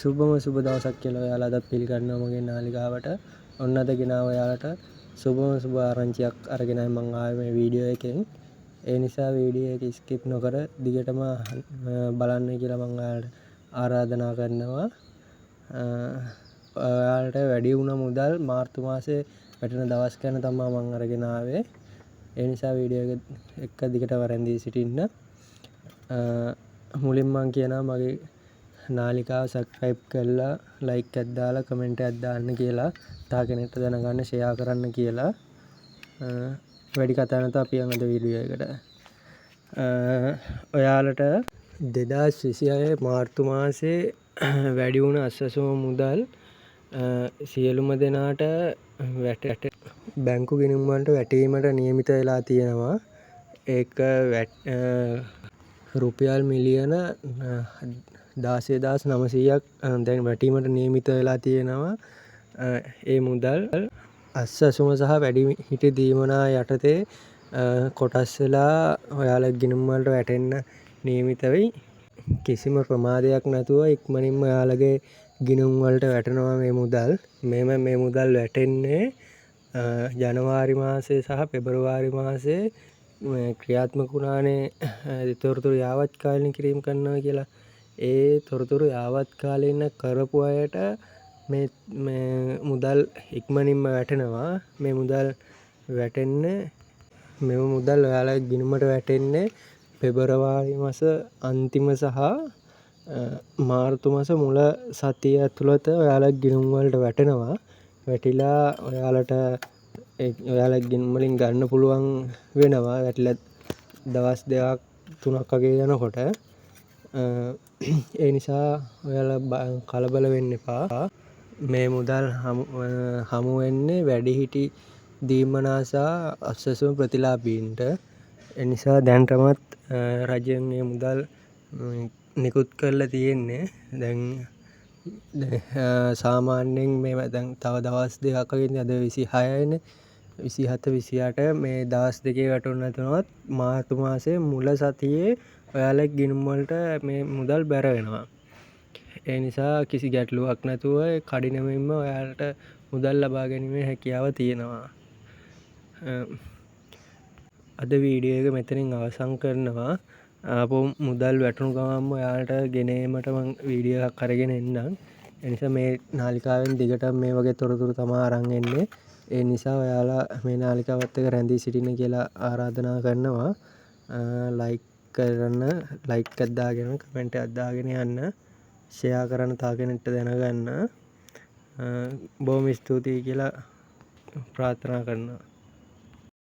සුබම සුබ දවසක් කියලා ඔයාලා අද පිළිගන්නවා මගේ නාලිකාවට. ඔන්න අද ගෙනාව ඔයාලට සුබම සුබ ආරංචියක් අරගෙනයි මම ආවේ මේ වීඩියෝ එකෙන්. ඒ නිසා වීඩියෝ එක ස්කිප් නොකර දිගටම බලන්න කියලා මම ඔයාලට ආරාධනා කරනවා. ඔයාලට වැඩි වුණ මුදල් මාර්තු මාසේ වැටෙන දවස් ගැන තමයි මම අරගෙන ආවේ. ඒ නිසා වීඩියෝ එක දිගට වරන්දී සිටින්න. මුලින් මම කියනවා මගේ නාලිකාව සබ්ස්ක්‍රයිබ් කරලා ලයික් එකක් දාලා කමෙන්ට් එකක් දාන්න කියලා. තා කෙනෙක්ට දැනගන්න ෂෙයා කරන්න කියලා. වැඩි කතා නැතුව අපි යමු අද වීඩියෝ එකට. ඔයාලට 2026 මාර්තු මාසේ වැඩි වුණ අස්වැසුම මුදල් සියලුම දෙනාට බැංකු ගිණුම් වලට වැටීමට නියමිත වෙලා තියෙනවා. ඒක රුපියල් මිලියන 16,900ක් දැන් වැටීමට නියමිත වෙලා තියෙනවා. ඒ මුදල් අස්වැසුම සහ වැඩිහිටි දීමනා යටතේ කොටස් වෙලා ඔයාලා ගිණුම් වලට වැටෙන්න නියමිත වෙයි. කිසිම ප්‍රමාදයක් නැතුව ඉක්මනින්ම ඔයාලගේ ගිණුම් වලට වැටෙනවා මේ මුදල්. මේ මුදල් වැටෙන්නේ ජනවාරි මාසයේ සහ පෙබරවාරි මාසයේ ක්‍රියාත්මක වුණානේ තොරතුරු යාවත්කාලින කිරීම කරනවා කියලා. ඒ තොරතුරු යාවත්කාලින කරපු අයට මේ මුදල් ඉක්මනින්ම වැටෙනවා. මේ මුදල් වැටෙන්නේ මෙම මුදල් ඔයාලගේ ගිණුමට වැටෙන්නේ පෙබරවාරි මාස අන්තිම සහ මාර්තු මාස මුල සතිය ඇතුළත ඔයාලගේ ගිණුම් වලට වැටෙනවා. වැටිලා ඔයාලගේ ගිණුම් වලින් ගන්න පුළුවන් වෙනවා. වැටිලා දවස් 2ක් 3ක් වගේ යනකොට. ඒ නිසා ඔයාලා කලබල වෙන්න එපා. මේ මුදල් හමු වෙන්නේ වැඩිහිටි දීමනා සහ අස්වැසුම ප්‍රතිලාභීන්ට. ඒ නිසා දැනටමත් රජයෙන් මේ මුදල් නිකුත් කරලා තියෙන්නේ. දැන් සාමාන්‍යයෙන් මේ දැන් තව දවස් 2ක් වගේ අද 26නේ 27 28 මේ දවස් දෙකේ වැටුණ නැතුනොත් මාර්තු මාසයේ මුල සතියේ ඔයාලගේ ගිණුම් වලට මේ මුදල් බැර වෙනවා. ඒ නිසා කිසි ගැටලුවක් නැතුව කඩිනමින්ම ඔයාලට මුදල් ලබා ගැනීමේ හැකියාව තියෙනවා. අද වීඩියෝ එක මෙතනින් අවසන් කරනවා. ආපහු මුදල් වැටුණු ගමන්ම ඔයාලට ගෙනීමට මම වීඩියෝ එකක් අරගෙන එන්නම්. ඒ නිසා මේ නාලිකාවෙන් දිගටම මේ වගේ තොරතුරු තමයි අරන් එන්නේ. ඒ නිසා ඔයාලා මේ නාලිකාවත් එක්ක රැඳී සිටින්න කියලා ආරාධනා කරනවා. ලයික් කරන්න, ලයික් එකක් දාගෙන කමෙන්ට් එකක් දාගෙන යන්න. ෂෙයා කරන්න තා කෙනෙක්ට දැනගන්න. බොහොම ස්තුතියි කියලා ප්‍රාර්ථනා කරනවා.